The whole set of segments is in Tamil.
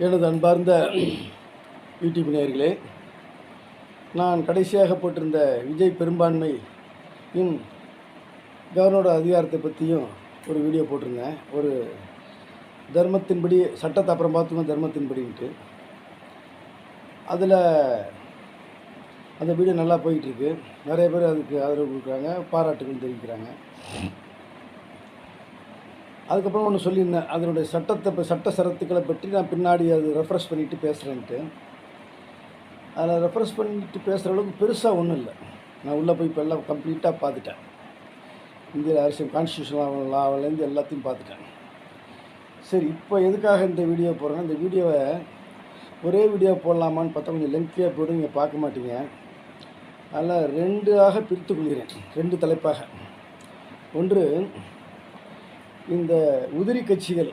எனது அன்பார்ந்த யூடியூப் நேயர்களே, நான் கடைசியாக போட்டிருந்த விஜய் பெரும்பான்மையின் கவர்னரோட அதிகாரத்தை பற்றியும் ஒரு வீடியோ போட்டிருந்தேன். ஒரு தர்மத்தின்படி சட்டத்தை அப்புறம் பார்த்துக்கோங்க, தர்மத்தின்படின்ட்டு. அதில் அந்த வீடியோ நல்லா போயிட்டுருக்கு. நிறைய பேர் அதுக்கு ஆதரவு கொடுக்குறாங்க, பாராட்டுகள் தெரிவிக்கிறாங்க. அதுக்கப்புறம் ஒன்று சொல்லியிருந்தேன், அதனுடைய சட்ட சரத்துக்களை பற்றி நான் பின்னாடி அது ரெஃப்ரெஷ் பண்ணிவிட்டு பேசுகிறேன்ட்டு. அதில் ரெஃப்ரெஷ் பண்ணிட்டு பேசுகிற அளவுக்கு பெருசாக ஒன்றும் இல்லை. நான் உள்ளே போய் இப்போ எல்லாம் கம்ப்ளீட்டாக பார்த்துட்டேன். இந்திய அரசியல் கான்ஸ்டியூஷன் லாவிலேருந்து எல்லாத்தையும் பார்த்துட்டேன். சரி, இப்போ எதுக்காக இந்த வீடியோ போடுறேன்னா, இந்த வீடியோவை ஒரே வீடியோ போடலாமான்னு பார்த்தா கொஞ்சம் லென்த்தியாக போய்டும், நீங்கள் பார்க்க மாட்டீங்க. அதில் ரெண்டாக பிரித்து கொள்கிறேன், ரெண்டு தலைப்பாக. ஒன்று, இந்த உதிரி கட்சிகள்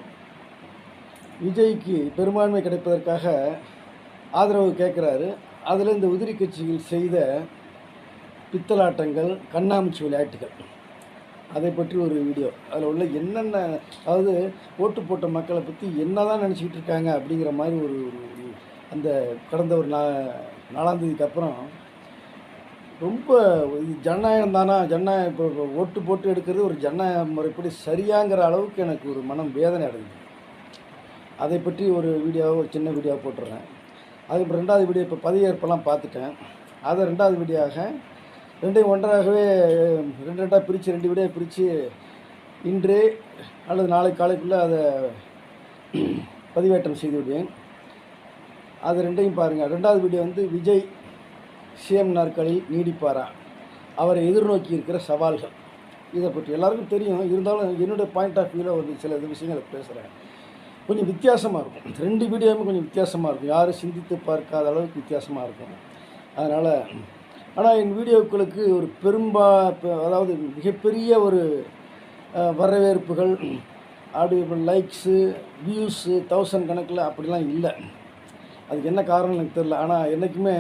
விஜய்க்கு பெரும்பான்மை கிடைப்பதற்காக ஆதரவு கேட்குறாரு. அதில் இந்த உதிரி கட்சிகள் செய்த பித்தலாட்டங்கள், கண்ணாமூச்சி விளையாட்டுகள், அதை பற்றி ஒரு வீடியோ. அதில் உள்ள என்னென்ன, அதாவது ஓட்டு போட்ட மக்களை பற்றி என்ன தான் நினச்சிக்கிட்டு இருக்காங்க அப்படிங்கிற மாதிரி ஒரு அந்த கடந்த ஒரு நாலாந்தேதிக்கு அப்புறம் ரொம்ப இது ஜனநாயகம் தானா, ஜனநாயகம் இப்போ ஓட்டு போட்டு எடுக்கிறது ஒரு ஜனநாயக முறைப்படி சரியாங்கிற அளவுக்கு எனக்கு ஒரு மனம் வேதனை அடைஞ்சுது. அதை பற்றி ஒரு வீடியோவை, ஒரு சின்ன வீடியோவை போட்டுடுறேன். அதுக்கப்புறம் ரெண்டாவது வீடியோ இப்போ பதவியேற்பெல்லாம் பார்த்துட்டேன். அதை ரெண்டாவது வீடியோவாக ரெண்டையும் ஒன்றாகவே ரெண்டாக பிரித்து, ரெண்டு வீடியோ பிரித்து இன்று அல்லது நாளை காலைக்குள்ளே அதை பதிவேற்றம் செய்து விடுவேன். அது ரெண்டையும் பாருங்கள். ரெண்டாவது வீடியோ வந்து விஜய் சிஎம் நாற்காலியில் நீடிப்பாரா, அவரை எதிர்நோக்கி இருக்கிற சவால்கள், இதை பற்றி எல்லாருக்கும் தெரியும். இருந்தாலும் என்னுடைய பாயிண்ட் ஆஃப் வியூவில் ஒரு சில விஷயங்களை பேசுகிறேன். கொஞ்சம் வித்தியாசமாக இருக்கும், ரெண்டு வீடியோவுமே கொஞ்சம் வித்தியாசமாக இருக்கும், யாரும் சிந்தித்து பார்க்காத அளவுக்கு வித்தியாசமாக இருக்கும். அதனால் ஆனால் என் வீடியோக்களுக்கு ஒரு அதாவது மிகப்பெரிய ஒரு வரவேற்புகள், அப்படி லைக்ஸு, வியூஸு 1000 கணக்கில் அப்படிலாம் இல்லை. அதுக்கு என்ன காரணம் எனக்கு தெரியல. ஆனால் என்றைக்குமே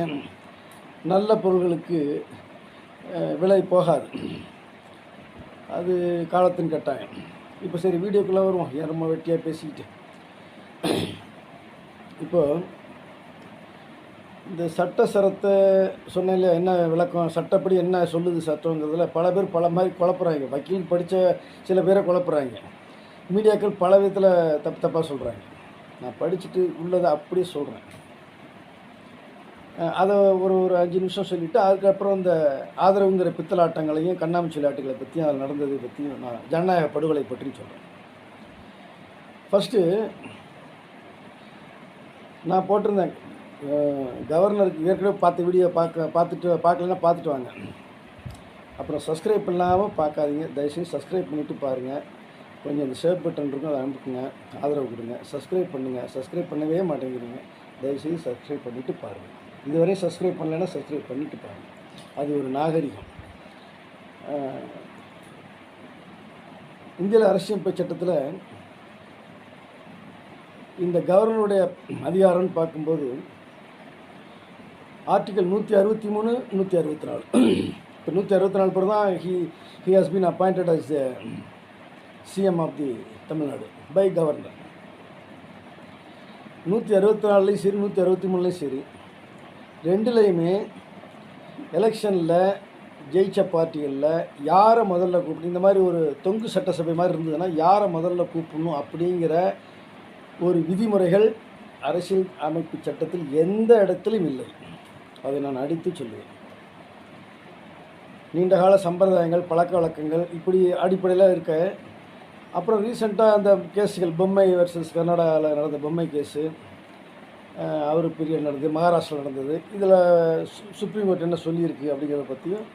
நல்ல பொருள்களுக்கு விலை போகாது, அது காலத்தின் கட்டாயம். இப்போ சரி, வீடியோக்குள்ளே வருவோம். ஏன் ரொம்ப வெட்டியாக பேசிக்கிட்டு. இப்போது இந்த சட்ட சரத்தை சொன்னேன் இல்லையா, என்ன விளக்கம், சட்டப்படி என்ன சொல்லுது சட்டங்கிறதுல பல பேர் பல மாதிரி குழப்புறாங்க. வக்கீல் படித்த சில பேரை குழப்புறாங்க, மீடியாக்கள் பல விதத்தில் தப்பாக சொல்கிறாங்க. நான் படிச்சுட்டு உள்ளதை அப்படியே சொல்கிறேன். அதை ஒரு 5 நிமிஷம் சொல்லிவிட்டு அதுக்கப்புறம் இந்த ஆதரவுங்கிற பித்தலாட்டங்களையும் கண்ணாமூச்சி விளையாட்டுகளை பற்றியும், அதில் நடந்ததை பற்றியும், நான் ஜனநாயக படுகொலை பற்றியும் சொல்கிறேன். ஃபஸ்ட்டு நான் போட்டிருந்தேன், கவர்னருக்கு ஏற்கனவே பார்த்த வீடியோ பார்க்கலன்னா பார்த்துட்டு வாங்க. அப்புறம் சப்ஸ்கிரைப் பண்ணாமல் பார்க்காதீங்க, தயவுசெய்து சப்ஸ்கிரைப் பண்ணிவிட்டு பாருங்கள். கொஞ்சம் இந்த ஷேர் பட்டன் இருக்கும், அதை அனுப்புங்க, ஆதரவு கொடுங்க. சப்ஸ்கிரைப் பண்ணுங்கள், சப்ஸ்கிரைப் பண்ணவே மாட்டேங்கிறீங்க. தயவுசெய்து சப்ஸ்கிரைப் பண்ணிவிட்டு பாருங்கள். இதுவரை சப்ஸ்கிரைப் பண்ணலைன்னா சப்ஸ்கிரைப் பண்ணிட்டு பாருங்கள், அது ஒரு நாகரிகம். இந்திய அரசியல் சட்டத்தில் இந்த கவர்னருடைய அதிகாரம்னு பார்க்கும்போது ஆர்டிகல் 163, 164. இப்போ 164 பேர் தான் he has been appointed as CM of the Tamil Nadu by governor. 164லையும் சரி, 163லையும் சரி, ரெண்டுலேயுமே எலெக்ஷனில் ஜெயிச்ச பார்ட்டிகளில் யாரை முதல்ல கூப்பிட்டு, இந்த மாதிரி ஒரு தொங்கு சட்டசபை மாதிரி இருந்ததுன்னா யாரை முதல்ல கூப்பிடணும் அப்படிங்கிற ஒரு விதிமுறைகள் அரசியல் அமைப்பு சட்டத்தில் எந்த இடத்துலையும் இல்லை. அதை நான் அடித்து சொல்லுவேன். நீண்டகால சம்பிரதாயங்கள், பழக்க வழக்கங்கள் இப்படி அடிப்படையில் இருக்க. அப்புறம் ரீசெண்டாக அந்த கேஸுகள், பொம்மை வர்சஸ் கர்நாடகாவில் நடந்த பொம்மை கேஸு, அவர் பீரியட் நடந்தது, மகாராஷ்டிரா நடந்தது, இதில் சுப்ரீம் கோர்ட் என்ன சொல்லியிருக்கு அப்படிங்கிறத பற்றியும்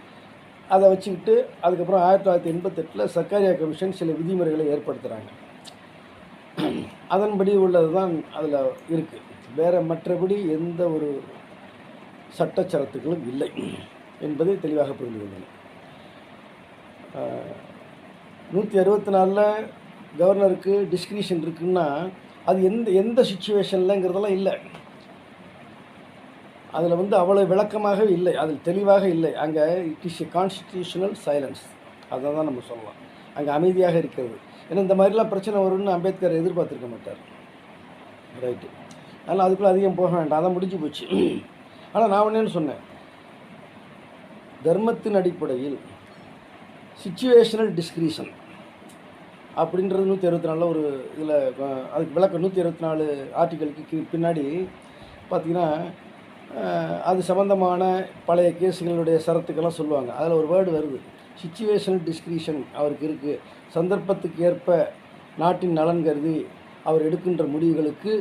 அதை வச்சுக்கிட்டு அதுக்கப்புறம் 1988 சர்க்காரியா கமிஷன் சில விதிமுறைகளை ஏற்படுத்துகிறாங்க. அதன்படி உள்ளது தான் அதில் இருக்குது. வேறு மற்றபடி எந்த ஒரு சட்டச்சரத்துக்களும் இல்லை என்பதை தெளிவாக புரிந்து கொள்ளணும். 164 கவர்னருக்கு டிஸ்கிரிஷன் இருக்குன்னா அது எந்த சுச்சுவேஷன்லங்கிறதெல்லாம் இல்லை. அதில் அவ்வளோ விளக்கமாகவே இல்லை, அதில் தெளிவாக இல்லை. அங்கே it is a constitutional silence, அதை தான் நம்ம சொல்லலாம். அங்கே அமைதியாக இருக்கிறது. ஏன்னா இந்த மாதிரிலாம் பிரச்சனை வரும்னு அம்பேத்கர் எதிர்பார்த்துருக்க மாட்டார். ரைட்டு. அதனால் அதுக்குள்ளே அதிகம் போக வேண்டாம், அதான் முடிஞ்சு போச்சு. ஆனால் நான் ஒன்றேன்னு சொன்னேன், தர்மத்தின் அடிப்படையில் சிச்சுவேஷனல் டிஸ்கிரிஷன் அப்படின்றது 164 ஒரு இதில் அதுக்கு விளக்கம் 164 ஆர்டிக்கலுக்கு பின்னாடி பார்த்திங்கன்னா அது சம்மந்தமான பழைய கேஸுகளுடைய சரத்துக்கெல்லாம் சொல்லுவாங்க. அதில் ஒரு வேர்டு வருது, சிச்சுவேஷனல் டிஸ்கிரிஷன் அவருக்கு இருக்குது. சந்தர்ப்பத்துக்கு ஏற்ப நாட்டின் நலன் கருதி அவர் எடுக்கின்ற முடிவுகளுக்கு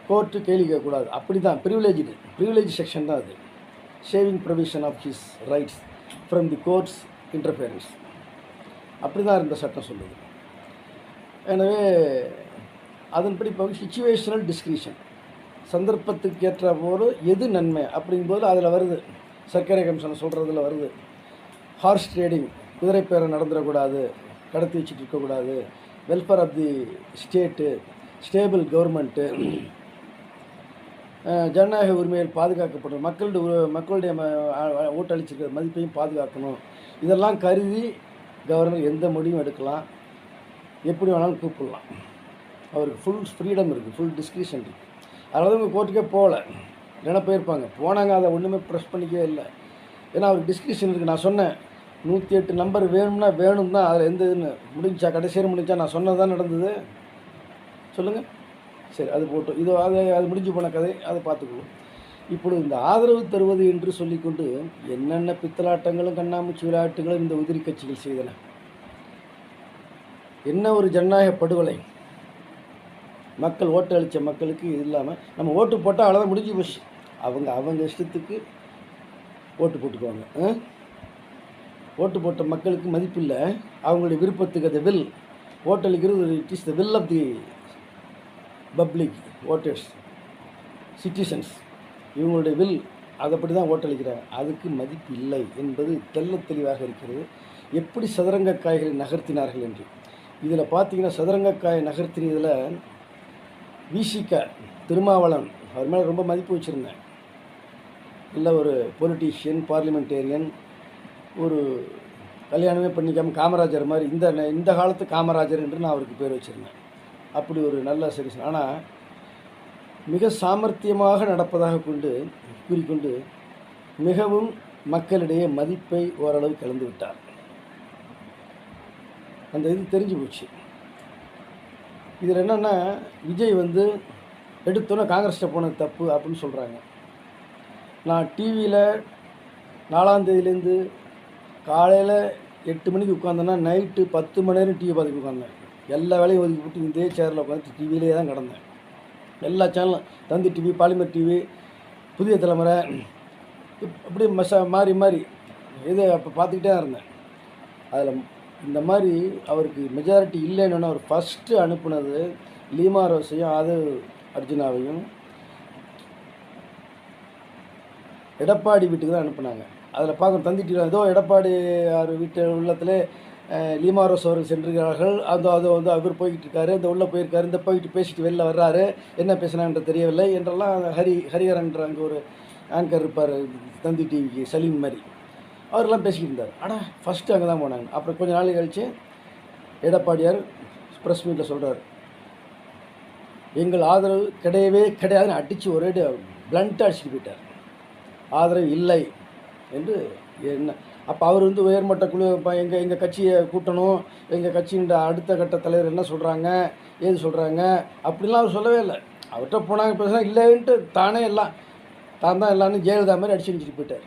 கோர்ட்டு கேள்வி கேட்கக்கூடாது. அப்படி தான் ப்ரிவிலேஜ் செக்ஷன் தான் அது. Saving provision of his rights from the courts interference, அப்படி தான் இந்த சட்டம் சொல்லுது. எனவே அதன்படி இப்போ சிச்சுவேஷனல் டிஸ்கிரிஷன், சந்தர்ப்பத்துக்கு ஏற்ற போது எது நன்மை அப்படிங்கும்போது அதில் வருது. சர்க்கரை கமிஷனை சொல்கிறதுல வருது, ஹார்ஸ் ட்ரேடிங், குதிரை பேரை நடந்துடக்கூடாது, கடத்தி வச்சுட்டு இருக்கக்கூடாது, welfare of the state, stable government, ஜனநாயக உரிமைகள் பாதுகாக்கப்படும், மக்களுடைய ஓட்டளிச்சிருக்கிற மதிப்பையும் பாதுகாக்கணும். இதெல்லாம் கருதி கவர்னர் எந்த முடிவும் எடுக்கலாம், எப்படி வேணாலும் கூப்பிடலாம். அவருக்கு ஃபுல் ஃப்ரீடம் இருக்குது, ஃபுல் டிஸ்கிரிஷன் இருக்குது. அதனால தான் கோர்ட்டுக்கே போகல, இல்லைன்னா போயிருப்பாங்க. போனாங்க, அதை ஒன்றுமே ப்ரெஸ் பண்ணிக்கவே இல்லை. ஏன்னா அவருக்கு டிஸ்கிரிஷன் இருக்குது. நான் சொன்னேன் 108 நம்பர் வேணும்னா வேணும் தான், அதில் எந்த இதுன்னு முடிஞ்சா கடைசியாக முடிஞ்சா நான் சொன்னது தான் நடந்தது. சொல்லுங்கள், சரி அது போட்டோம், இது அது முடிஞ்சு போன கதை, அதை பார்த்துக்குவோம். இப்பொழுது இந்த ஆதரவு தருவது என்று சொல்லிக்கொண்டு என்னென்ன பித்தலாட்டங்களும் கண்ணாமூச்சி விளையாட்டுகளும் இந்த உதிரி கட்சிகள் செய்தன. என்ன ஒரு ஜனநாயக படுகொலை! மக்கள் ஓட்டு அளித்த மக்களுக்கு இது இல்லாமல் நம்ம ஓட்டு போட்டால் அவ்வளோதான், முடிஞ்சு போச்சு. அவங்க இஷ்டத்துக்கு ஓட்டு போட்டுக்குவாங்க. ஓட்டு போட்ட மக்களுக்கு மதிப்பு இல்லை, அவங்களுடைய விருப்பத்துக்கு அது வில் ஓட்டளிக்கிறது. It is the will of the public voters, citizens, இவங்களுடைய வில், அதைப்படி தான் ஓட்டளிக்கிறாங்க. அதுக்கு மதிப்பு இல்லை என்பது தெள்ள தெளிவாக இருக்கிறது. எப்படி சதுரங்கக்காய்களை நகர்த்தினார்கள் என்று இதில் பார்த்தீங்கன்னா, சதுரங்கக்காயை நகர்த்தினதில் விசிக திருமாவளவன் அவர் மேலே ரொம்ப மதிப்பு வச்சுருந்தேன். இல்லை ஒரு பொலிட்டீஷியன், பார்லிமெண்டேரியன், ஒரு கல்யாணமே பண்ணிக்காமல் காமராஜர் மாதிரி இந்த காலத்து காமராஜர் என்று நான் அவருக்கு பேர் வச்சுருந்தேன். அப்படி ஒரு நல்ல சரிசன். ஆனால் மிக சாமர்த்தியமாக நடப்பதாக கூறிக்கொண்டு மிகவும் மக்களிடையே மதிப்பை ஓரளவு கலந்து விட்டார். அந்த இது தெரிஞ்சு போச்சு. இதில் என்னென்னா, விஜய் எடுத்தோன்னே காங்கிரஸ்கிட்ட போனது தப்பு அப்படின்னு சொல்கிறாங்க. நான் டிவியில் 4ஆம் தேதியிலேருந்து காலையில் 8 மணிக்கு உட்காந்தேன்னா நைட்டு 10 மணி நேரம் டிவி பார்த்துட்டு உட்காந்தேன். எல்லா வேலையும் ஒதுக்கி போட்டு இதே சேரில் உட்காந்துட்டு டிவிலே தான் கிடந்தேன். எல்லா சேனலும், தந்தி டிவி, பாலிமர் டிவி, புதிய தலைமுறை, அப்படியே மாறி இது அப்போ பார்த்துக்கிட்டே தான் இருந்தேன். அதில் இந்த மாதிரி அவருக்கு மெஜாரிட்டி இல்லைன்னு அவர் ஃபஸ்ட்டு அனுப்புனது லீமா ரோஸையும் ஆதவ் அர்ஜுனாவையும் எடப்பாடி வீட்டுக்கு தான் அனுப்புனாங்க. அதில் பார்க்க தந்தி டிவியில் ஏதோ எடப்பாடி வீட்டு உள்ளத்தில் லீமா ரோஸ் அவர்கள் சென்றிருக்கிறார்கள், அவர் போய்கிட்டு இருக்காரு, இந்த உள்ளே போயிருக்காரு, இந்த போயிட்டு பேசிட்டு வெளில வர்றாரு, என்ன பேசுனான்னு தெரியவில்லை என்றெல்லாம் ஹரிஹரன்ற அங்கே ஒரு ஆங்கர் இருப்பார் தந்தி டிவிக்கு, சலீம் மாதிரி, அவரெல்லாம் பேசிக்கிட்டு இருந்தார். ஆனால் ஃபஸ்ட்டு அங்கே தான் போனாங்க. அப்புறம் கொஞ்சம் நாள் கழித்து எடப்பாடியார் ப்ரெஸ் மீட்டில் சொல்கிறார், எங்கள் ஆதரவு கிடையவே கிடையாதுன்னு அடித்து ஒரே பிளண்ட்டாக அடிச்சுட்டு போயிட்டார். ஆதரவு இல்லை என்று என்ன. அப்போ அவர் உயர்மட்ட குழு எங்கள் கட்சியை கூட்டணும், எங்கள் கட்சியின் அடுத்த கட்ட தலைவர் என்ன சொல்கிறாங்க, ஏது சொல்கிறாங்க அப்படிலாம் அவர் சொல்லவே இல்லை. அவர்கிட்ட போனாங்க, பேசுனா இல்லைன்ட்டு தானே எல்லாம் தான் எல்லான்னு ஜெயலலிதா மாதிரி அடிச்சு அடிச்சுட்டு போயிட்டார்.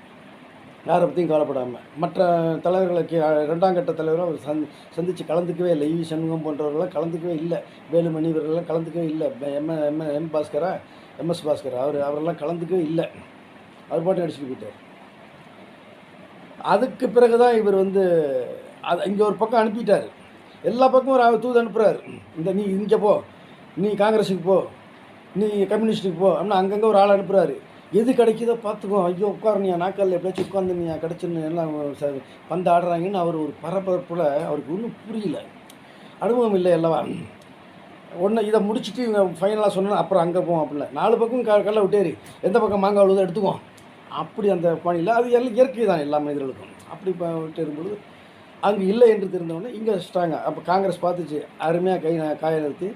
யாரை பற்றியும் கவலைப்படாமல். மற்ற தலைவர்களுக்கு 2ஆம் கட்ட தலைவரும் அவர் சந்தித்து கலந்துக்கவே இல்லை. ஈவி சண்முகம் போன்றவர்கள்லாம் கலந்துக்கவே இல்லை. வேலுமணி இவர்கள்லாம் கலந்துக்கவே இல்லை. எம்எஸ் பாஸ்கர் அவரெல்லாம் கலந்துக்கவே இல்லை. அவர் பாட்டு அடிச்சுட்டு போயிட்டார். அதுக்கு பிறகு தான் இவர் அது இங்கே ஒரு பக்கம் அனுப்பிட்டார். எல்லா பக்கமும் ஒரு தூது அனுப்புகிறார். நீ இங்கே போ, நீ காங்கிரஸுக்கு போ, நீ கம்யூனிஸ்ட்டுக்கு போ அப்படின்னு அங்கங்கே ஒரு ஆள் அனுப்புகிறாரு. எது கிடைக்குதோ பார்த்துக்கோ, ஐயோ உட்காரணியா நாக்கால் எப்படியாச்சும் உட்காந்துனியா கிடச்சுன்னு எல்லாம் பந்து ஆடுறாங்கன்னு அவர் ஒரு பரபரப்பில் அவருக்கு ஒன்றும் புரியல, அனுபவம் இல்லை அல்லவா. ஒன்று இதை முடிச்சுட்டு இவங்க ஃபைனலாக சொன்னால் அப்புறம் அங்கே போவோம் அப்படில 4 பக்கம் கல்லை விட்டேரி, எந்த பக்கம் மாங்காய் விழுதோ எடுத்துக்குவோம் அப்படி அந்த பாணியில். அது எல்லாம் இயற்கை தான் எல்லா மனிதர்களுக்கும். அப்படி விட்டு இருக்கும்பொழுது அங்கே இல்லை என்று தெரிந்தவொடனே இங்கே வச்சிட்டாங்க. அப்போ காங்கிரஸ் பார்த்துச்சு, அருமையாக காய நிறுத்தி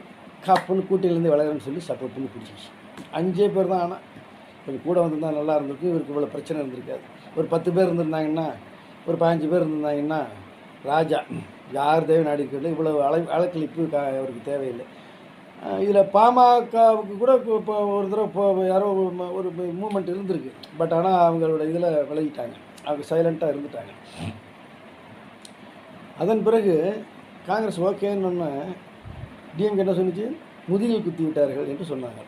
கப்புன்னு கூட்டிலேருந்து விளையாடுன்னு சொல்லி சப்போர்ட் பண்ணி பிடிச்சிச்சு. 5 பேர் தான். ஆனால் கொஞ்சம் கூட வந்திருந்தா நல்லா இருந்திருக்கு, இவருக்கு இவ்வளோ பிரச்சனை இருந்திருக்காது. ஒரு 10 பேர் இருந்திருந்தாங்கன்னா, ஒரு 15 பேர் இருந்திருந்தாங்கன்னா ராஜா யார் தேவை நாடி இருக்கிறது. இவ்வளோ அலக்களிப்பு அவருக்கு தேவையில்லை. இதில் பாமகவுக்கு கூட இப்போ ஒரு தடவை யாரோ ஒரு மூமெண்ட் இருந்திருக்கு. பட் ஆனால் அவங்களோட இதில் விலகிட்டாங்க, அவங்க சைலண்ட்டாக இருந்துட்டாங்க. அதன் பிறகு காங்கிரஸ் ஓகேன்னு டிஎம்கே என்ன சொன்னிச்சு, முதுகில் குத்தி விட்டார்கள் என்று சொன்னாங்க.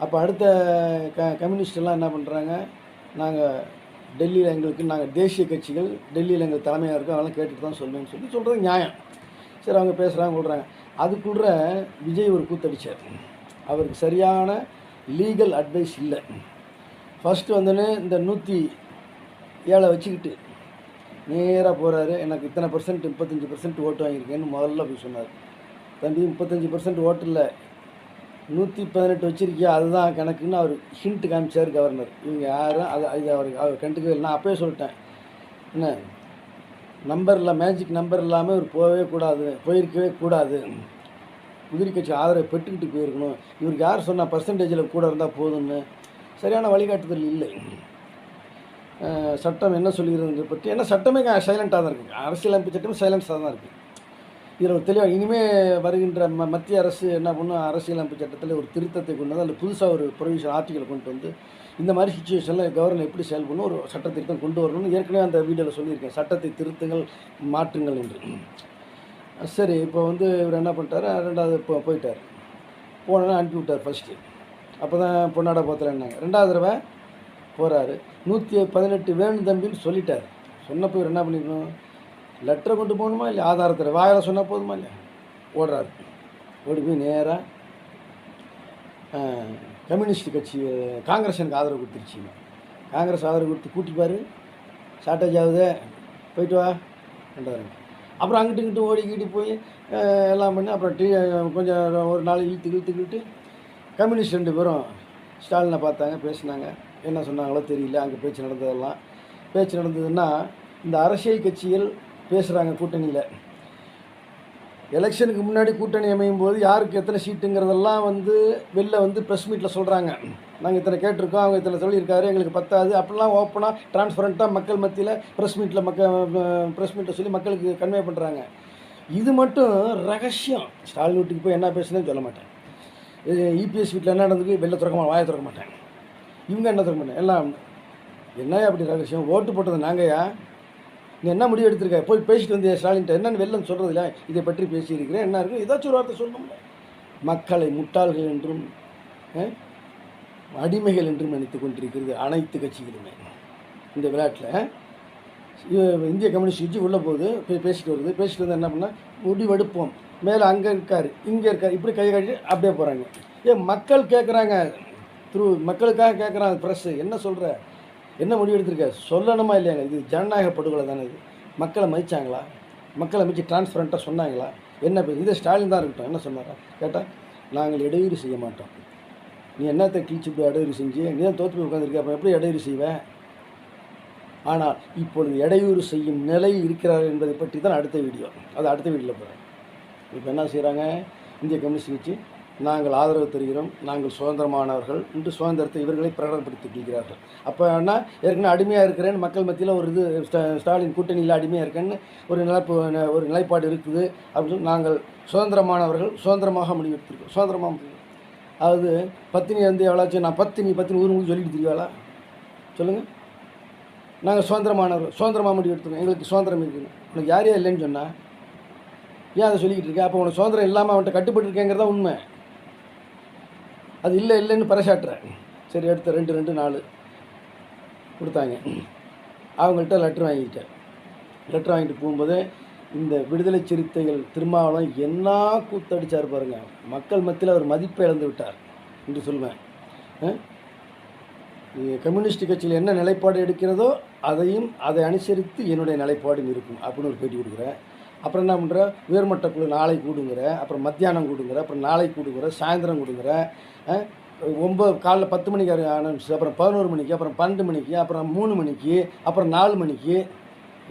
அப்போ அடுத்த கம்யூனிஸ்டெல்லாம் என்ன பண்ணுறாங்க, நாங்கள் டெல்லியில் நாங்கள் தேசிய கட்சிகள் டெல்லியில் எங்கள் தலைமையாக இருக்கோம், அதெல்லாம் கேட்டுட்டு தான் சொல்லுவேன்னு சொல்கிறது நியாயம். சரி, அவங்க பேசுகிறாங்க சொல்கிறாங்க. அதுக்குள்ள விஜய் ஒரு கூத்தடிச்சார். அவருக்கு சரியான லீகல் அட்வைஸ் இல்லை. ஃபஸ்ட்டு வந்தோடனே இந்த 107 வச்சுக்கிட்டு நேராக போகிறாரு. எனக்கு இத்தனை % 35% ஓட்டு வாங்கியிருக்கேன்னு முதல்ல போய் சொன்னார். தம்பி 35% ஓட்டு இல்லை, 118 வச்சுருக்கியா, அதுதான் கணக்குன்னு அவர் ஹிண்ட் காமிச்சார் கவர்னர். இவங்க யாரும் அது அவர் கண்டுக்கவே இல்லை. நான் அப்போயே சொல்லிட்டேன், என்ன நம்பரில் மேஜிக் நம்பர் இல்லாமல் இவர் போயிருக்கவே கூடாது. உதிரி கட்சி ஆதரவை பெற்றுக்கிட்டு போயிருக்கணும். இவருக்கு யார் சொன்னால் பர்சன்டேஜில் கூட இருந்தால் போதும்னு சரியான வழிகாட்டுதல் இல்லை. சட்டம் என்ன சொல்லுகிறது பற்றி, ஏன்னா சட்டமே சைலண்ட்டாக தான் இருக்குது. அரசியலமைப்பு சட்டமே சைலண்ட்ஸாக தான் இருக்குது. இதில் ஒரு தெளிவாக இனிமேல் வருகின்ற மத்திய அரசு என்ன பண்ணும், அரசியலமைப்பு சட்டத்தில் ஒரு திருத்தத்தை கொண்டு வந்து அதில் புதுசாக ஒரு ப்ரொவிஷன் ஆர்டிக்கலை கொண்டு வந்து இந்த மாதிரி சுச்சுவேஷனில் கவர்னர் எப்படி செயல்படணும், ஒரு சட்ட திருத்தம் கொண்டு வரணும்னு ஏற்கனவே அந்த வீடியோவில் சொல்லியிருக்கேன். சட்டத்தை திருத்துங்கள், மாற்றுங்கள் என்று. சரி, இப்போ இவர் என்ன பண்ணிட்டார், 2வது போயிட்டார். போனோன்னா அனுப்பி விட்டார் ஃபஸ்ட்டு. அப்போ தான் பொன்னாட போத்தலன்னாங்க. 2வது தடவை போகிறாரு. 118 வேணும் தம்பின்னு சொல்லிட்டார். சொன்னப்போ இவர் என்ன பண்ணிக்கணும், லெட்டரை கொண்டு போகணுமா இல்லை ஆதாரத்தில் வாயில் சொன்னால் போதுமா இல்லையா? ஓடுறாரு. ஓடி போய் நேராக கம்யூனிஸ்ட் கட்சி காங்கிரஸ் எனக்கு ஆதரவு கொடுத்துருச்சிங்க. காங்கிரஸ் ஆதரவு கொடுத்து கூட்டிப்பார், ஷார்ட்டேஜ் ஆகுது, போயிட்டு வா ரெண்டாரு. அப்புறம் அங்கிட்டு இங்கிட்டு ஓடிக்கிட்டு போய் எல்லாம் பண்ணி அப்புறம் கொஞ்சம் ஒரு நாள் இழுத்துக்கிட்டு கம்யூனிஸ்ட் 2 பேரும் ஸ்டாலினை பார்த்தாங்க, பேசினாங்க. என்ன சொன்னாங்களோ தெரியல. அங்கே பேச்சு நடந்ததுன்னா இந்த அரசியல் கட்சிகள் பேசுகிறாங்க கூட்டணியில். எலெக்ஷனுக்கு முன்னாடி கூட்டணி அமையும் போது யாருக்கு எத்தனை சீட்டுங்கிறதெல்லாம் வெளில ப்ரெஸ் மீட்டில் சொல்கிறாங்க. நாங்கள் இத்தனை கேட்டிருக்கோம், அவங்க இத்தனை சொல்லியிருக்காரு, எங்களுக்கு பத்தாது, அப்படிலாம் ஓப்பனாக டிரான்ஸ்பரண்ட்டாக மக்கள் மத்தியில் ப்ரெஸ் மீட்டில் சொல்லி மக்களுக்கு கன்வே பண்ணுறாங்க. இது மட்டும் ரகசியம். ஸ்டாலின் வீட்டுக்கு போய் என்ன பேசுனேன்னு சொல்ல மாட்டேன். இபிஎஸ் வீட்டில் என்ன நடந்ததுக்கு வெளில வாயை திறக்க மாட்டேன். இவங்க என்ன திறக்க மாட்டேன். எல்லாம் என்ன அப்படி ரகசியம், ஓட்டு போட்டது நாங்கயா, நீ என்ன முடிவு எடுத்திருக்க, போய் பேசிட்டு வந்தியா ஸ்டாலின்ட்ட, என்னென்னு வெளிலன்னு சொல்கிறது இல்லை, இதை பற்றி பேசியிருக்கிறேன், என்ன இருக்குது, ஏதாச்சும் ஒரு வார்த்தை சொல்லணும்ல. மக்களை முட்டாள்கள் என்றும் அடிமைகள் என்றும் நினைத்து கொண்டிருக்கிறது அனைத்து கட்சிகளுமே. இந்த விளையாட்டில் இந்திய கம்யூனிஸ்ட் கட்சி உள்ளே போகுது, போய் பேசிட்டு வந்து என்ன பண்ணால் முடிவெடுப்போம், மேலே அங்கே இருக்கார் இங்கே இருக்கார், இப்படி கை கட்டி அப்படியே போகிறாங்க. மக்கள் கேட்குறாங்க, மக்களுக்காக கேட்குறாங்க. ப்ரெஸ்ஸு என்ன சொல்கிற, என்ன முடிவு எடுத்திருக்க, சொல்லணுமா இல்லையாங்க? இது ஜனநாயக படுகொலை தானே. இது மக்களை மதிச்சாங்களா? மக்களை மிச்சு டிரான்ஸ்பரண்ட்டாக சொன்னாங்களா? என்ன இதே ஸ்டாலின் தான் இருக்கட்டும், என்ன சொன்னாரா கேட்டால், நாங்கள் இடையூறு செய்ய மாட்டோம். நீ என்னத்தை கிழிச்சு இப்படி இடையூறு செஞ்சு நீ தான் தோற்று போய் உட்காந்துருக்க, அப்புறம் எப்படி இடையூறு செய்வேன்? ஆனால் இப்பொழுது இடையூறு செய்யும் நிலை இருக்கிறார்கள் என்பதை பற்றி தான் அடுத்த வீடியோவில் போகிறேன். இப்போ என்ன செய்கிறாங்க, இந்திய கம்யூனிஸ்ட் கட்சி நாங்கள் ஆதரவு தருகிறோம், நாங்கள் சுதந்திரமானவர்கள் என்று சுதந்திரத்தை இவர்களை பிரகடனப்படுத்திக் கொள்கிறார்கள். அப்போ என்ன, ஏற்கனவே அடிமையாக இருக்கிறேன்னு மக்கள் மத்தியில் ஒரு ஸ்டாலின் கூட்டணியில் அடிமையாக இருக்கேன்னு ஒரு நிலைப்பாடு இருக்குது அப்படின்னு நாங்கள் சுதந்திரமானவர்கள், சுதந்திரமாக முடிவெடுத்திருக்கோம். சுதந்திரமாக முடிவு அதாவது பத்தினி எவ்வளோச்சும், நான் பத்தினி ஊருக்கு சொல்லிட்டு தெரியாளா சொல்லுங்கள். நாங்கள் சுதந்திரமாக முடிவெடுத்துருக்கோம், எங்களுக்கு சுதந்திரம் இருக்குது. உனக்கு யார் இல்லைன்னு சொன்னால் ஏன் அதை சொல்லிக்கிட்டு இருக்கேன்? அப்போ உனக்கு சுதந்திரம் இல்லாமல் அவன்கிட்ட கட்டுப்பட்டு இருக்கேங்கிறதா உண்மை. அது இல்லைன்னு பறைசாட்டுறேன். சரி, அடுத்த 2 கொடுத்தாங்க. அவங்கள்ட்ட லெட்ரு வாங்கிட்டு போகும்போது இந்த விடுதலை சிறுத்தைகள் திருமாவளவன் என்ன கூத்தடிச்சார் பாருங்கள். மக்கள் மத்தியில் அவர் மதிப்பை இழந்து விட்டார் என்று சொல்லுவேன். கம்யூனிஸ்ட் கட்சியில் என்ன நிலைப்பாடு எடுக்கிறதோ அதை அனுசரித்து என்னுடைய நிலைப்பாடும் இருக்கும் அப்படின்னு ஒரு பேட்டி கொடுக்குறேன். அப்புறம் என்ன பண்ணுற, உயர்மட்ட குழு நாளை கூடுங்கிற, அப்புறம் மத்தியானம் கூடுங்கிற, அப்புறம் நாளை கூடுங்கிற, சாயந்தரம் கூடுங்கிற, 9 காலைல 10 மணிக்கு ஆரம்பிச்சு, அப்புறம் 11 மணிக்கு, அப்புறம் 12 மணிக்கு, அப்புறம் 3 மணிக்கு, அப்புறம் 4 மணிக்கு.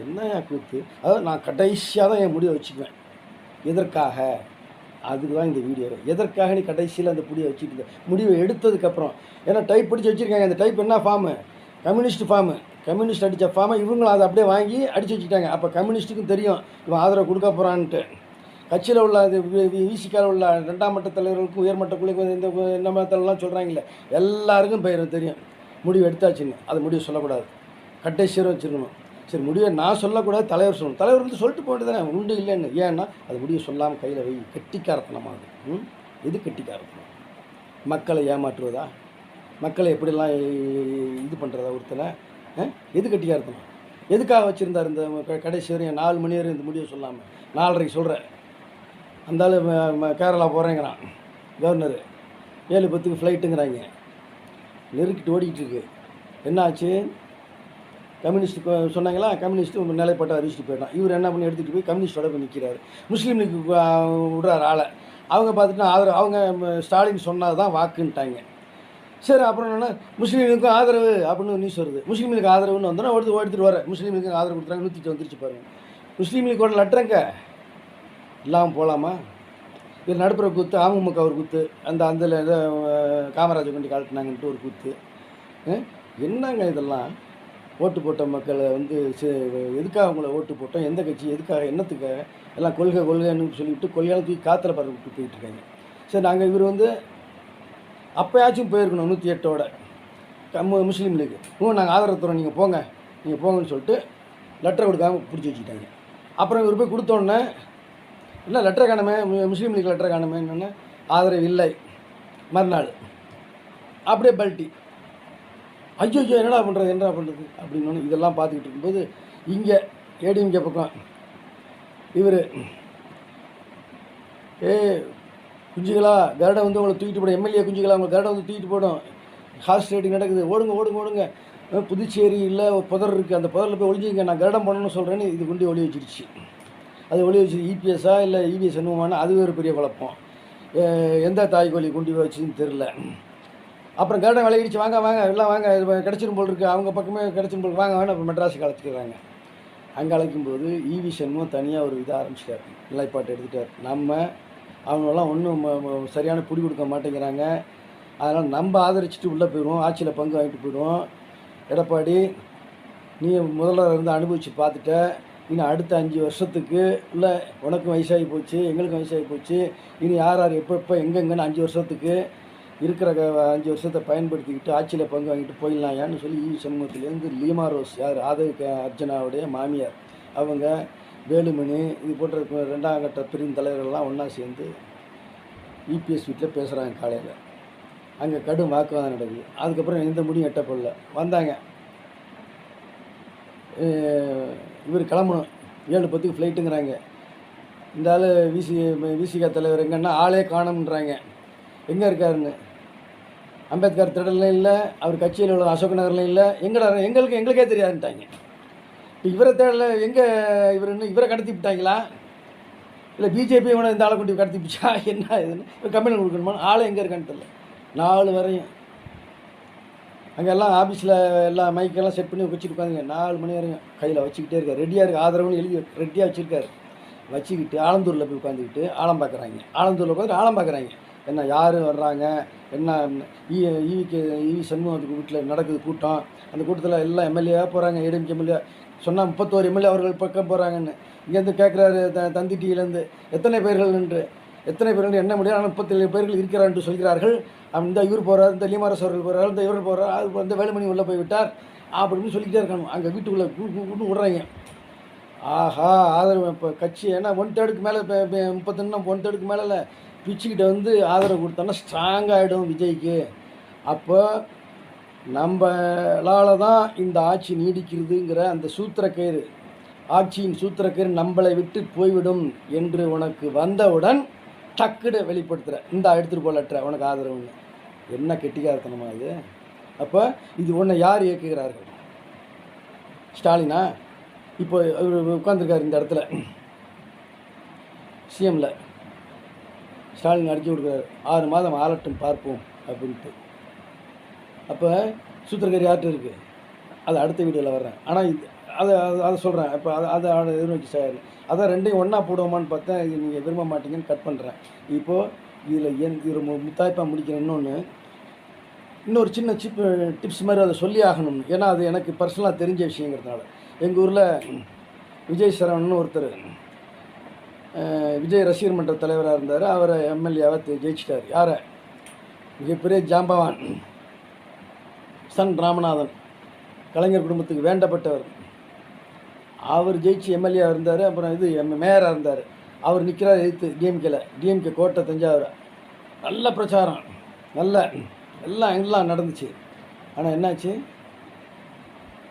என்ன கூத்து? அதாவது நான் கடைசியாக தான் என் முடிவை வச்சுக்குவேன். எதற்காக? அதுக்கு தான் இந்த வீடியோ. எதற்காக நீ கடைசியில் அந்த முடிவை வச்சுட்டு இருந்த? முடிவை எடுத்ததுக்கப்புறம் ஏன்னா டைப் பிடிச்சி வச்சுருக்காங்க. அந்த டைப் என்ன ஃபார்மு? Communist form. கம்யூனிஸ்ட் அடித்த ஃபார்மை இவங்களும் அதை அப்படியே வாங்கி அடித்து வச்சுக்கிட்டாங்க. அப்போ கம்யூனிஸ்ட்டுக்கும் தெரியும் இவன் ஆதரவு கொடுக்க போகிறான்ட்டு. கட்சியில் உள்ள அது விசிக்காவில் உள்ள 2ஆம் மட்ட தலைவர்களுக்கும் உயர்மட்ட குழுக்கும் இந்த என்ன மட்டத்தெல்லாம் சொல்கிறாங்களே எல்லாருக்கும் பெயர் தெரியும் முடிவு எடுத்தாச்சுன்னு. அது முடிவு சொல்லக்கூடாது, கடைசியரை வச்சுருக்கணும். சரி, முடிவை நான் சொல்லக்கூடாது, தலைவர் சொல்லணும். தலைவர் வந்து சொல்லிட்டு போட்டு தானே உண்டு இல்லைன்னு. ஏன்னா அது முடிவு சொல்லாமல் கையில் வை. கெட்டிக்காரத்தனமாக அது. எது கெட்டிக்காரத்தனம்? மக்களை ஏமாற்றுவதா? மக்களை எப்படிலாம் இது பண்ணுறதா ஒருத்தனை? எது கெட்டிக்காரத்தனம்? எதுக்காக வச்சுருந்தார் இந்த கடைசி வரையும் 4 மணி வரையும் இந்த முடிவை சொல்லாமல்? 4:30 சொல்கிறேன். அந்த ஆள் கேரளா போகிறேங்கிறான் கவர்னரு. 7:10 ஃப்ளைட்டுங்கிறாங்க. நெருக்கிட்டு ஓடிக்கிட்டு இருக்கு. என்ன ஆச்சு? கம்யூனிஸ்ட்டு சொன்னாங்களா? கம்யூனிஸ்ட்டு நிலைப்பாட்டை அறிவிச்சிட்டு போயிட்டான். இவர் என்ன பண்ணி எடுத்துகிட்டு போய் கம்யூனிஸ்டோட போய் நிற்கிறாரு. முஸ்லீம் லீக் விடுறாரு ஆளை. அவங்க பார்த்துட்டு ஆதரவு, அவங்க ஸ்டாலின் சொன்னது தான் வாக்குன்ட்டாங்க. சரி, அப்புறம் என்னென்னா முஸ்லீம் லீக்குக்கும் ஆதரவு அப்படின்னு நியூஸ் வருது. முஸ்லீம் லீக் ஆதரவுன்னு வந்தோன்னா எடுத்துகிட்டு வர முஸ்லீம் லீக்கு ஆதரவு கொடுத்துறாங்க. 108 வந்துருச்சு பாருங்கள். முஸ்லீம் லீக்கோட லெட்டருங்க இல்லாமல் போகலாமா? இது நடுப்புற கூத்து, அமமுக ஒரு கூத்து, அதில் ஏதோ காமராஜர் கொண்டு காட்டினாங்கன்ட்டு ஒரு கூத்து. என்னங்க இதெல்லாம்? ஓட்டு போட்ட மக்களை வந்து எதுக்காக அவங்கள ஓட்டு போட்டோம், எந்த கட்சி, எதுக்காக, என்னத்துக்காக, எல்லாம் கொள்கைன்னு சொல்லிவிட்டு கொள்கையால் தூக்கி காற்றுல பறக்க விட்டு போயிட்டுருக்காங்க. சரி, நாங்கள் இவர் வந்து அப்போயாச்சும் போயிருக்கணும் 108ஓட முஸ்லீம் லீக். நாங்கள் ஆதரவு தரோம், நீங்கள் போங்கன்னு சொல்லிட்டு லெட்டரை கொடுக்காமல் பிடிச்சி வச்சுக்கிட்டாங்க. அப்புறம் இவர் போய் கொடுத்தோன்னே இல்லை லெட்டரை காணுமே, முஸ்லீம் லீக் லெட்டரை காணுமே, என்னென்ன ஆதரவு இல்லை. மறுநாள் அப்படியே பல்ட்டி. ஐயோ என்னடா பண்ணுறது அப்படின்னு இதெல்லாம் பார்த்துக்கிட்டு இருக்கும்போது இங்கே ஏடிஎம்கே பக்கம் இவர் குஞ்சுகளா கருடை வந்து உங்களை தூக்கிட்டு போடும், எம்எல்ஏ குஞ்சுகளா உங்களை கருடை வந்து தூக்கிட்டு போடும், ஹார்ஸ் ரைடிங் நடக்குது, ஓடுங்க. புதுச்சேரி இல்லை புதர் இருக்குது, அந்த புதரில் போய் ஒழிஞ்சிங்க, நான் கருடம் பண்ணணும்னு சொல்கிறேன்னு இது கொண்டு ஒளி வச்சிருச்சு. அது ஒளி வச்சு இபிஎஸ்ஸா இல்லை இபிஎஸ் என்னவானா அது ஒரு பெரிய குழப்பம். எந்த தாய்கோழி கொண்டு வச்சுன்னு தெரில. அப்புறம் கருடம் விளையிடுச்சு, வாங்க எல்லாம் வாங்க, கிடச்சிரும் போல் இருக்குது, அவங்க பக்கமே கிடச்சிரும் போல், வாங்க அப்புறம் மெட்ராஸுக்கு அழைச்சிக்கிறாங்க. அங்கே அழைக்கும்போது இவி சண்முகம் தனியாக ஒரு இதை ஆரம்பிச்சிட்டார், நிலைப்பாட்டை எடுத்துட்டார். அவங்களெல்லாம் ஒன்றும் சரியான பிடி கொடுக்க மாட்டேங்கிறாங்க, அதனால் நம்ம ஆதரிச்சுட்டு உள்ளே போயிடுவோம், ஆட்சியில் பங்கு வாங்கிட்டு போயிடுவோம். எடப்பாடி, நீ முதல்வர் இருந்து அனுபவித்து பார்த்துட்ட, இன்னும் அடுத்த 5 வருஷத்துக்கு இல்லை உனக்கும் வயசாகி போச்சு, எங்களுக்கும் வயசாகி போச்சு, இனி யார் எப்போ எங்கெங்கன்னு 5 வருஷத்துக்கு இருக்கிற 5 வருஷத்தை பயன்படுத்திக்கிட்டு ஆட்சியில் பங்கு வாங்கிட்டு போயிடலாம் ஏன்னு சொல்லி இவி சண்முகத்துலேருந்து லீமா ரோஸ், யார் ஆதவ அர்ஜுனாவுடைய மாமியார், அவங்க வேலுமணி, இது போன்ற 2ஆம் கட்ட பிரிவு தலைவர்கள்லாம் ஒன்றா சேர்ந்து இபிஎஸ் வீட்டில் பேசுகிறாங்க காலையில். அங்கே கடும் வாக்குவாதம் நடக்குது. அதுக்கப்புறம் எந்த முடியும் எட்டப்படல. வந்தாங்க, இவர் கிளம்பணும், 7:10 ஃப்ளைட்டுங்கிறாங்க. இந்த ஆள் விசிகா தலைவர் எங்கன்னா ஆளே காணோம்ன்றாங்க. எங்கே இருக்காருன்னு அம்பேத்கர் திடல்லையும் இல்லை, அவர் கட்சியில் உள்ள அசோக் நகர்லையும் இல்லை, எங்களுக்கே தெரியாதுன்ட்டாங்க. இப்போ இவரை தேடல, எங்கே இவரை கடத்தி விட்டாங்களா இல்லை பிஜேபி இந்த ஆளை கொண்டு கடத்தி பிடிச்சா என்ன இதுன்னு இவர் கம்பெனி கொடுக்கணுமா? ஆளை எங்கே இருக்கான்னு தெரியல. 4 வரையும் அங்கெல்லாம் ஆஃபீஸில் எல்லாம் மைக்கெல்லாம் செட் பண்ணி வச்சுட்டு உட்காந்துங்க. 4 மணி வரையும் கையில் வச்சுக்கிட்டே இருக்கார், ரெடியாக இருக்குது, ஆதரவுன்னு எழுதி ரெடியாக வச்சுருக்காரு. வச்சுக்கிட்டு ஆலந்தூரில் போய் உட்காந்துக்கிட்டு ஆழம் பார்க்குறாங்க. ஆலந்தூரில் உட்காந்து ஆழம் பார்க்குறாங்க, என்ன யார் வர்றாங்க, என்ன இவி சண்முகத்துக்கு வீட்டில் நடக்குது கூட்டம். அந்த கூட்டத்தில் எல்லாம் எம்எல்ஏவாக போகிறாங்க, ஏடிஎம்கே எம்எல்ஏ சொன்னால் 31 எம்எல்ஏ அவர்கள் பக்கம் போகிறாங்கன்னு. இங்கேருந்து கேட்குறாரு தந்தி டிவிலேருந்து எத்தனை பேர்கள் என்ன முடியாது, ஆனால் 37 பேர்கள் இருக்கிறார் சொல்கிறார்கள். இந்த இவர் போகிறார், இந்த லீமாரஸ் அவர்கள் போகிறார், இந்த இவர் போகிறார், அது வந்து வேலுமணி உள்ளே போய் விட்டார் அப்படின்னு சொல்லிக்கிட்டே இருக்காங்க. அங்கே வீட்டுக்குள்ளே கூட்டு விட்றாங்க. ஆஹா, ஆதரவு இப்போ கட்சி ஏன்னா 1/3 மேலே 31 1/3 மேலே பிச்சுக்கிட்ட வந்து ஆதரவு கொடுத்தோன்னா ஸ்ட்ராங் ஆகிடும் விஜய்க்கு. அப்போ நம்மளால தான் இந்த ஆட்சி நீடிக்கிறதுங்கிற அந்த சூத்திரக்கயிறு, ஆட்சியின் சூத்திரக்கயிறு நம்மளை விட்டு போய்விடும் என்று உனக்கு வந்தவுடன் டக்குடு வெளிப்படுத்துகிற இந்த எடுத்துகிட்டு போலற்ற உனக்கு ஆதரவுன்னு. என்ன கெட்டிக்காரத்தனமா இது? அப்போ இது ஒன்றை யார் இயக்குகிறார்கள்? ஸ்டாலினா? இப்போ அவர் உட்காந்துருக்காரு இந்த இடத்துல சிஎம்ல, ஸ்டாலின் அடிக்க கொடுக்குறாரு 6 மாதம் ஆளட்டும் பார்ப்போம் அப்படின்ட்டு. அப்போ சூத்திரக்கயிறு யார்கிட்ட இருக்குது? அது அடுத்த வீடியோவில் வர்றேன். ஆனால் அதை அதை சொல்கிறேன். இப்போ அதை எதிர்நோக்கி சார் அதான் ரெண்டையும் ஒன்றா போடுவோமான்னு பார்த்தேன். இது நீங்கள் விரும்ப மாட்டீங்கன்னு கட் பண்ணுறேன். இப்போது இதில் இது முத்தாய்ப்பாக முடிக்கிறேன். இன்னொரு சின்ன டிப்ஸ் மாதிரி அதை சொல்லி ஆகணும்னு, ஏன்னா அது எனக்கு பர்சனலாக தெரிஞ்ச விஷயங்கிறதுனால. எங்கள் ஊரில் விஜய் சரவணன் ஒருத்தர் விஜய் ரசிகர் மன்ற தலைவராக இருந்தார். அவரை எம்எல்ஏவாக ஜெயிச்சிட்டார். யாரை? மிகப்பெரிய ஜாம்பவான் சன் ராமநாதன், கலைஞர் குடும்பத்துக்கு வேண்டப்பட்டவர். அவர் ஜெயிச்சு எம்எல்ஏ இருந்தார். அப்புறம் மேயராக இருந்தார். அவர் நிற்கிறார் எதிர்த்து டிஎம்கே கோட்டை தஞ்சாவூர். நல்ல பிரச்சாரம், எல்லாம் நடந்துச்சு. ஆனால் என்னாச்சு?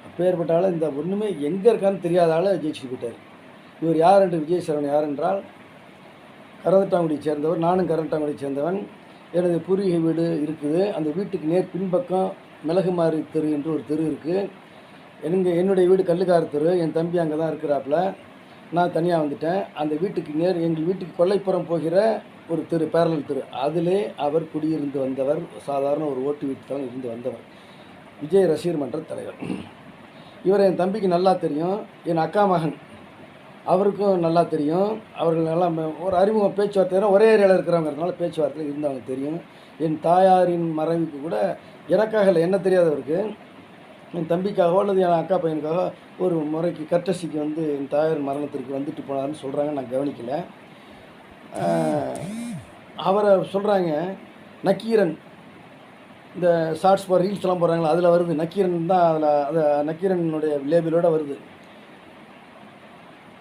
அப்பேற்பட்ட ஆள் இந்த ஒன்றுமே எங்கே இருக்கான்னு தெரியாத ஆள் ஜெயிச்சுட்டு போயிட்டார். இவர் யார் என்று விஜய் சரவணன் யார் என்றால் கரந்தட்டாங்குடியை சேர்ந்தவர். நானும் கரந்தட்டாங்குடியை சேர்ந்தவன். எனது பூர்வீக வீடு இருக்குது. அந்த வீட்டுக்கு நேர் பின்பக்கம் மிளகுமாரி தெரு என்று ஒரு தெரு இருக்குது. என்னுடைய வீடு கல்லுக்கார தெரு. என் தம்பி அங்கே தான் இருக்கிறாப்புல. நான் தனியாக வந்துட்டேன். அந்த வீட்டுக்கு எங்கள் வீட்டுக்கு கொல்லைப்புறம் போகிற ஒரு தெரு, பேரலல் தெரு, அதிலே அவர் குடியிருந்து வந்தவர். சாதாரண ஒரு ஓட்டு வீட்டுத்தான் இருந்து வந்தவர். விஜய் ரசிகர் மன்ற தலைவர். இவர் என் தம்பிக்கு நல்லா தெரியும். என் அக்கா மகன் அவருக்கும் நல்லா தெரியும். அவர்கள் நல்லா ஒரு அறிமுக பேச்சுவார்த்தை, ஒரே ஏரியாவில் இருக்கிறவங்கிறதுனால பேச்சுவார்த்தையில் இருந்தவங்க தெரியும். என் தாயாரின் மறைவுக்கு கூட எனக்காக இல்லை, என்ன தெரியாதவருக்கு, என் தம்பிக்காகவோ அல்லது என் அக்கா பையனுக்காக ஒரு முறைக்கு கட்டசிக்கு என் தாயார் மரணத்திற்கு வந்துட்டு போனார்னு சொல்கிறாங்க. நான் கவனிக்கலை. அவரை சொல்கிறாங்க நக்கீரன். இந்த ஷார்ட்ஸ் ஃபார் ரீல்ஸ்லாம் போடுறாங்களா, அதில் வருது நக்கீரன் தான். அதை நக்கீரனுடைய லேபிளோடு வருது.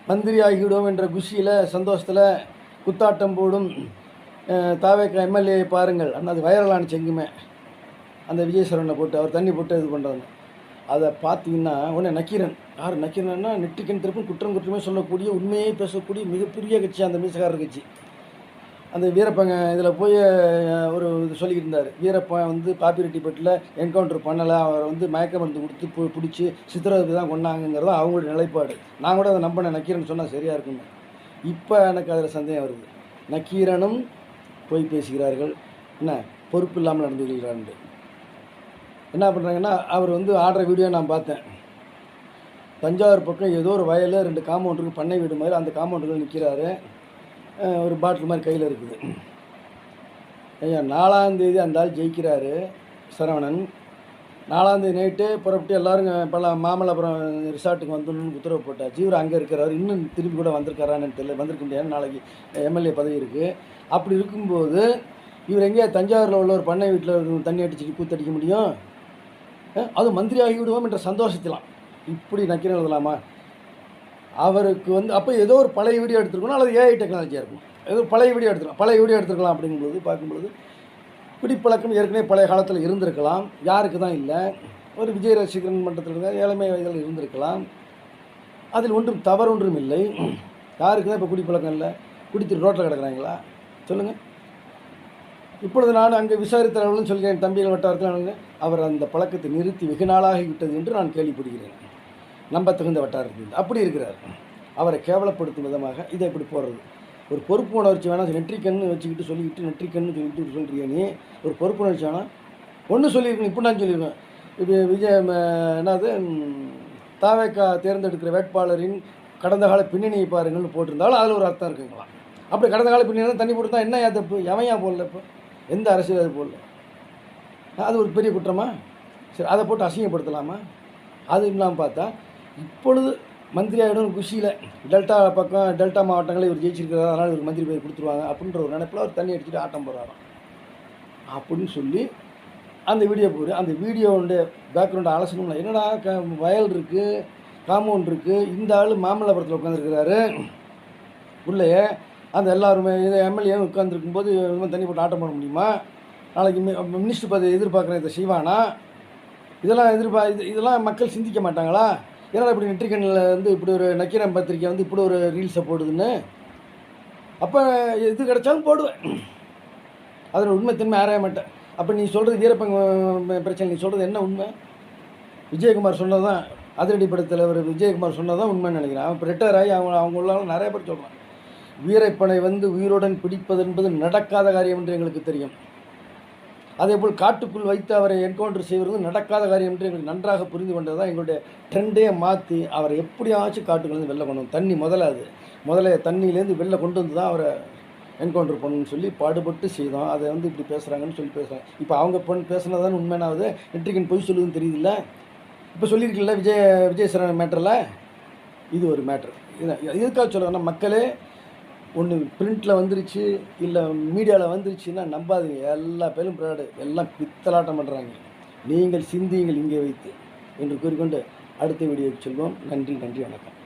மந்திரி ஆகிவிடும் என்ற குஷியில் சந்தோஷத்தில் குத்தாட்டம் போடும் தாவேக்கா எம்எல்ஏ பாருங்கள். ஆனால் அது வைரலானுச்சு எங்குமே. அந்த விஜய் சரவணனை போட்டு அவர் தண்ணி போட்டு இது பண்ணுறாங்க. அதை பார்த்தீங்கன்னா உடனே நக்கீரன். யார் நக்கீரன்னா? நெற்றிக்கண் திருப்பும் குற்றமே சொல்லக்கூடிய, உண்மையே பேசக்கூடிய மிகப்பெரிய கட்சி அந்த மீசக்காரர் கட்சி. அந்த வீரப்பங்க இதில் போய் ஒரு இது சொல்லிக்கிட்டு இருந்தார். வீரப்பன் பாப்பிரெட்டிப்பட்டில் என்கவுண்டர் பண்ணலை, அவரை மயக்க மருந்து கொடுத்து பிடிச்சி சித்திரவதை தான் கொண்டாங்கிறதா அவங்களுடைய நிலைப்பாடு. நான் கூட அதை நம்பினேன், நக்கீரன் சொன்னால் சரியாக இருக்குன்னு. இப்போ எனக்கு அதில் சந்தேகம் வருது. நக்கீரனும் போய் பேசுகிறார்கள், என்ன பொறுப்பு இல்லாமல் நடந்துக்கிறான்ட்டு. என்ன பண்ணுறாங்கன்னா, அவர் ஆடுற வீடியோ நான் பார்த்தேன். தஞ்சாவூர் பக்கம் ஏதோ ஒரு வயலில் 2 காம்பவுண்டருக்கு பண்ணை வீடு மாதிரி, அந்த காம்பவுண்டருக்கு நிற்கிறாரு. ஒரு பாட்டில் மாதிரி கையில் இருக்குது. ஐயா 4ஆம் தேதி அந்த ஆள் ஜெயிக்கிறாரு சரவணன். 4ஆம் தேதி நைட்டு புறப்பட்டு எல்லோரும் பல மாமல்லபுரம் ரிசார்ட்டுக்கு வந்துடணும்னு உத்தரவு போட்டாச்சு. இவர் அங்கே இருக்கிறார். இன்னும் திரும்பி கூட வந்திருக்காரான்னு தெரியல. வந்திருக்க முடியாது, நாளைக்கு எம்எல்ஏ பதவி இருக்குது. அப்படி இருக்கும்போது இவர் எங்கேயா தஞ்சாவூரில் உள்ள ஒரு பண்ணை வீட்டில் தண்ணி அடிச்சுட்டு கூத்தடிக்க முடியும்? அது மந்திரி ஆகிவிடுவோம் என்ற சந்தோஷத்திலாம் இப்படி நக்கீரன் எழுதலாமா? அவருக்கு அப்போ ஏதோ ஒரு பழைய வீடியோ எடுத்துருக்கணும், அல்லது ஏஐ டெக்னாலஜியாக இருக்கும். ஏதோ பழைய வீடியோ எடுத்துருக்கலாம். அப்படிங்கும்போது பார்க்கும்பொழுது குடிப்பழக்கம் ஏற்கனவே பழைய காலத்தில் இருந்திருக்கலாம். யாருக்கு தான் இல்லை? ஒரு விஜய் ரசிகரன் மன்றத்தில் இருந்தால் ஏழமை வயதில் இருந்திருக்கலாம். அதில் ஒன்றும் தவறு ஒன்றும் இல்லை. யாருக்கு தான் இப்போ குடிப்பழக்கம் இல்லை? குடித்து ரோட்டில் கிடக்குறாங்களா? சொல்லுங்கள். இப்பொழுது நான் அங்கே விசாரித்தவர்களும் சொல்கிறேன், தம்பிகள் வட்டாரத்தில் அவர் அந்த பழக்கத்தை நிறுத்தி வெகு நாளாகிவிட்டது என்று நான் கேள்விப்படுகிறேன். நம்பத்தகுந்த வட்டாரத்தில் அப்படி இருக்கிறார். அவரை கேவலப்படுத்தும் விதமாக இதை எப்படி போடுறது? ஒரு பொறுப்பு உணர்ச்சி வேணாம். நெற்றிக்கண்ணு வச்சுக்கிட்டு சொல்லிக்கிட்டு சொல்கிறீங்க. நீ ஒரு பொறுப்பு உணர்ச்சி வேணாம். ஒன்று சொல்லியிருக்கேன், இப்போ நான் சொல்லியிருக்கேன். இப்போ விஜய் என்னது தாவேக்கா தேர்ந்தெடுக்கிற வேட்பாளரின் கடந்த கால பின்னணியை பாருங்கள்னு போட்டிருந்தாலும் அதில் ஒரு அர்த்தம் இருக்குங்களா? அப்படி கடந்த கால பின்னணி தண்ணி போட்டு என்ன தப்பு? எவையா போடல? இப்போ எந்த அரசியல் அது போடல? அது ஒரு பெரிய குற்றமா? சரி, அதை போட்டு அசிங்கப்படுத்தலாமா? அது இல்லாமல் பார்த்தா இப்பொழுது மந்திரி ஆகிடும் குஷியில் டெல்டா மாவட்டங்களில் இவர் ஜெயிச்சிருக்கிறார், அதனால் இவர் மந்திரி பேர் கொடுத்துருவாங்க அப்படின்ற ஒரு நினைப்பில் அவர் தண்ணி அடிச்சுட்டு ஆட்டம் போடுறாராம் அப்படின்னு சொல்லி அந்த வீடியோ போடு. அந்த வீடியோவுடைய பேக்ரவுண்டை அலசணும்னா என்னடா, வயல் இருக்குது, காம்பவுண்ட் இருக்குது, இந்த ஆள் மாமல்லபுரத்தில் உட்காந்துருக்கிறாரு உள்ளேயே. அந்த எல்லாருமே இதை எம்எல்ஏ உட்காந்துருக்கும்போது தண்ணி போட்டு ஆட்டம் போட முடியுமா? நாளைக்கு மினிஸ்டர் பதவி எதிர்பார்க்குறேன், இதை செய்வானா? இதெல்லாம் மக்கள் சிந்திக்க மாட்டாங்களா? ஏன்னா இப்படி நெற்றிக்கண்ணில் இப்படி ஒரு நக்கீரன் பத்திரிக்கை இப்படி ஒரு ரீல்ஸை போடுதுன்னு. அப்போ எது கிடைச்சாலும் போடுவேன், அதில் உண்மைத்தன்மை ஆராய மாட்டேன். அப்போ நீ சொல்கிறது வீரப்பங்க பிரச்சனை, நீ சொல்கிறது என்ன உண்மை? விஜயகுமார் சொன்னது தான், அதிரடி படத்தில் ஒரு விஜயகுமார் சொன்னது தான் உண்மைன்னு நினைக்கிறேன். அவன் இப்போ ரிட்டையர் ஆகி அவங்க உள்ள நிறைய பேர் சொல்கிறான், வீரப்பனை உயிருடன் பிடிப்பது என்பது நடக்காத காரியம் என்று எங்களுக்கு தெரியும். அதேபோல் காட்டுக்குள் வைத்து அவரை என்கவுண்டர் செய்வது நடக்காத காரியம் என்று எங்களுக்கு நன்றாக புரிந்து கொண்டது தான் எங்களுடைய ட்ரெண்டே மாற்றி அவரை எப்படியாச்சும் காட்டுக்குள்ளேருந்து வெளில கொண்டு வந்து தண்ணி முதல்ல தண்ணியிலேருந்து வெளில கொண்டு வந்து தான் அவரை என்கவுண்டர் பண்ணணும்னு சொல்லி பாடுபட்டு செய்தோம். அதை வந்து இப்படி பேசுகிறாங்கன்னு சொல்லி பேசுகிறாங்க. இப்போ அவங்க பேசுனது தானே உண்மையானது. நெற்றிக்கன் பொய் சொல்லுதுன்னு தெரியுதுல்ல. இப்போ சொல்லியிருக்கல விஜய் சரண் மேட்டரில் இது ஒரு மேட்ரு. எதுக்காக சொல்லுங்கன்னா, மக்களே ஒன்று பிரிண்டில் வந்துருச்சு இல்லை மீடியாவில் வந்துருச்சுன்னா நம்பாதீங்க. எல்லா பேரும் ப்ராடு, எல்லாம் பித்தலாட்டம் பண்ணுறாங்க. நீங்கள் சிந்தியுங்கள் இங்கே வைத்து என்று கூறிக்கொண்டு அடுத்த வீடியோவுக்கு செல்வோம். நன்றி, வணக்கம்.